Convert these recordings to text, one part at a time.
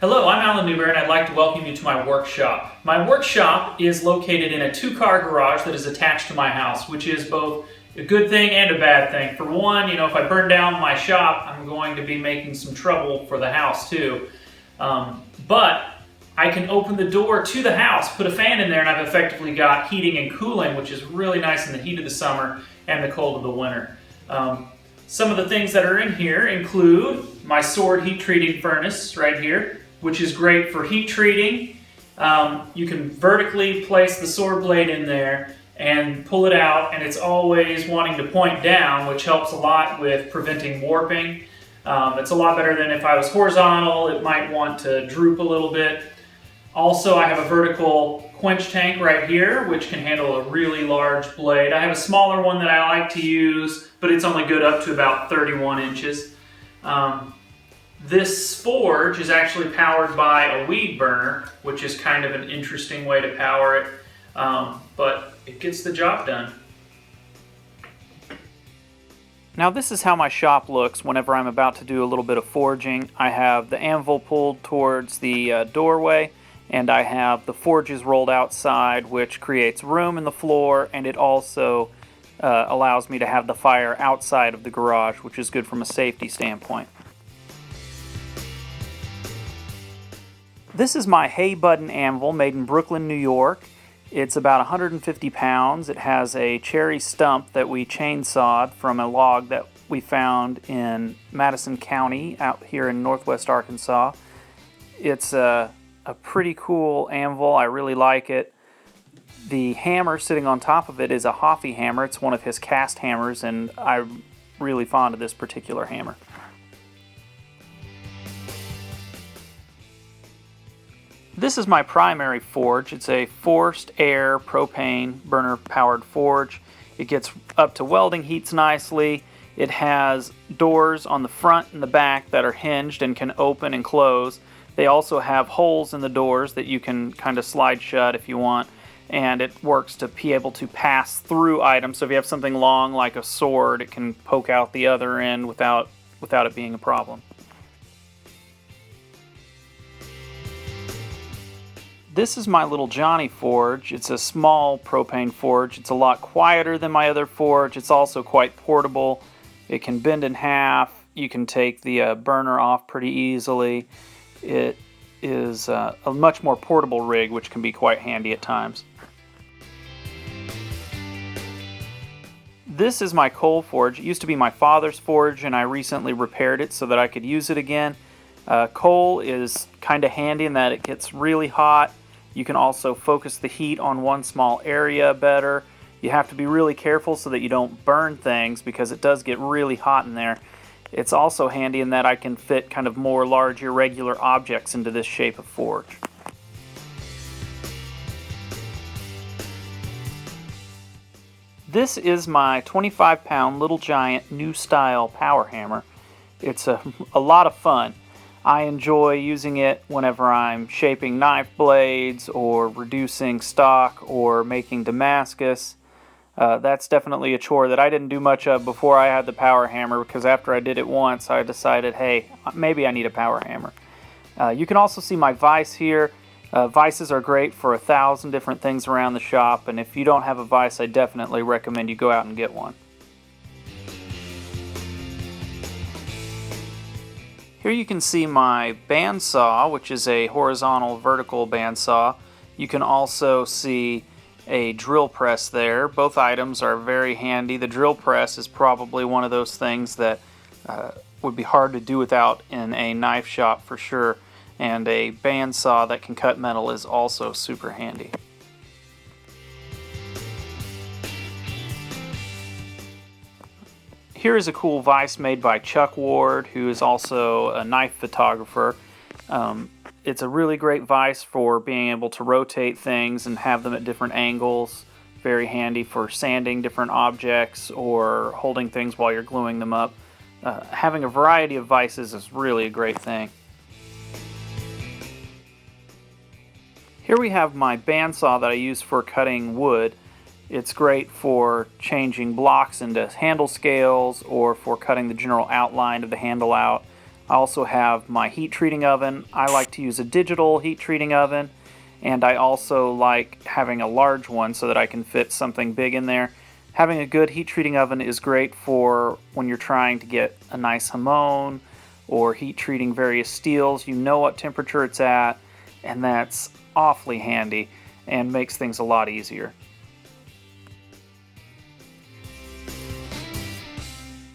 Hello, I'm Alan Newberry and I'd like to welcome you to my workshop. My workshop is located in a two-car garage that is attached to my house, which is both a good thing and a bad thing. For one, if I burn down my shop, I'm going to be making some trouble for the house too. But I can open the door to the house, put a fan in there, and I've effectively got heating and cooling, which is really nice in the heat of the summer and the cold of the winter. Some of the things that are in here include my sword heat treating furnace right here, which is great for heat treating. You can vertically place the sword blade in there and pull it out, and it's always wanting to point down, which helps a lot with preventing warping. It's a lot better than if I was horizontal. It might want to droop a little bit. Also, I have a vertical quench tank right here, which can handle a really large blade. I have a smaller one that I like to use, but it's only good up to about 31 inches. This forge is actually powered by a weed burner, which is kind of an interesting way to power it, but it gets the job done. Now this is how my shop looks whenever I'm about to do a little bit of forging. I have the anvil pulled towards the doorway, and I have the forges rolled outside, which creates room in the floor, and it also allows me to have the fire outside of the garage, which is good from a safety standpoint. This is my hay button anvil made in Brooklyn, New York. It's about 150 pounds. It has a cherry stump that we chainsawed from a log that we found in Madison County out here in northwest Arkansas. It's a pretty cool anvil. I really like it. The hammer sitting on top of it is a Hoffy hammer. It's one of his cast hammers, and I'm really fond of this particular hammer. This is my primary forge. It's a forced air propane burner powered forge. It gets up to welding heats nicely. It has doors on the front and the back that are hinged and can open and close. They also have holes in the doors that you can kind of slide shut if you want, and it works to be able to pass through items. So if you have something long like a sword, it can poke out the other end without it being a problem. This is my little Johnny forge. It's a small propane forge. It's a lot quieter than my other forge. It's also quite portable. It can bend in half. You can take the burner off pretty easily. It is a much more portable rig, which can be quite handy at times. This is my coal forge. It used to be my father's forge, and I recently repaired it so that I could use it again. Coal is kind of handy in that it gets really hot. You can also focus the heat on one small area better. You have to be really careful so that you don't burn things because it does get really hot in there. It's also handy in that I can fit kind of more large irregular objects into this shape of forge. This is my 25-pound Little Giant new style power hammer. It's a lot of fun. I enjoy using it whenever I'm shaping knife blades or reducing stock or making Damascus. That's definitely a chore that I didn't do much of before I had the power hammer, because after I did it once I decided, hey, maybe I need a power hammer. You can also see my vise here. Vices are great for 1,000 different things around the shop, and if you don't have a vise, I definitely recommend you go out and get one. Here you can see my bandsaw, which is a horizontal vertical bandsaw. You can also see a drill press there. Both items are very handy. The drill press is probably one of those things that would be hard to do without in a knife shop for sure. And a bandsaw that can cut metal is also super handy. Here is a cool vise made by Chuck Ward, who is also a knife photographer. It's a really great vise for being able to rotate things and have them at different angles. Very handy for sanding different objects or holding things while you're gluing them up. Having a variety of vices is really a great thing. Here we have my bandsaw that I use for cutting wood. It's great for changing blocks into handle scales or for cutting the general outline of the handle out. I also have my heat treating oven. I like to use a digital heat treating oven, and I also like having a large one so that I can fit something big in there. Having a good heat treating oven is great for when you're trying to get a nice hamon or heat treating various steels. You know what temperature it's at, and that's awfully handy and makes things a lot easier.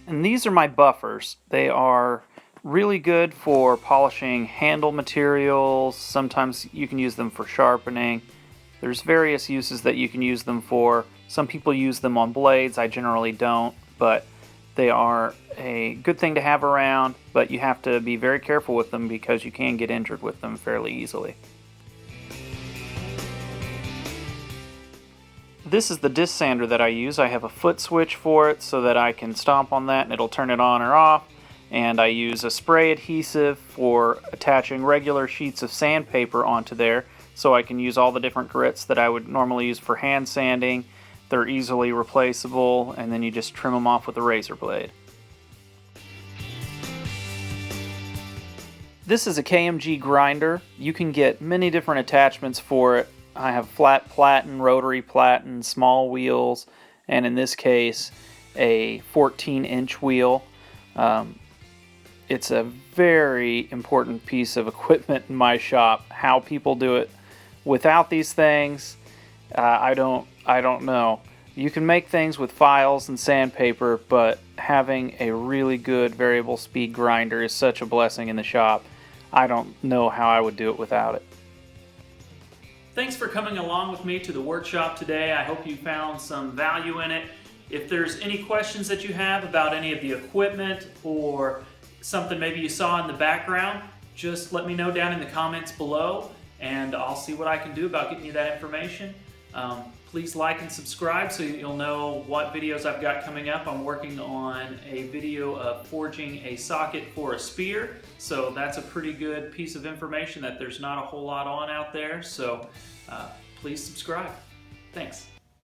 And these are my buffers. They are really good for polishing handle materials. Sometimes you can use them for sharpening. There's various uses that you can use them for. Some people use them on blades. I generally don't, but they are a good thing to have around, but you have to be very careful with them because you can get injured with them fairly easily. This is the disc sander that I use. I have a foot switch for it so that I can stomp on that and it'll turn it on or off. And I use a spray adhesive for attaching regular sheets of sandpaper onto there so I can use all the different grits that I would normally use for hand sanding. They're easily replaceable, and then you just trim them off with a razor blade. This is a KMG grinder. You can get many different attachments for it. I have flat platen, rotary platen, small wheels, and in this case a 14-inch wheel. It's a very important piece of equipment in my shop. How people do it without these things, I don't know. You can make things with files and sandpaper, but having a really good variable speed grinder is such a blessing in the shop. I don't know how I would do it without it. Thanks for coming along with me to the workshop today. I hope you found some value in it. If there's any questions that you have about any of the equipment or something maybe you saw in the background, just let me know down in the comments below and I'll see what I can do about getting you that information. Please like and subscribe so you'll know what videos I've got coming up. I'm working on a video of forging a socket for a spear, so that's a pretty good piece of information that there's not a whole lot on out there, so please subscribe. Thanks.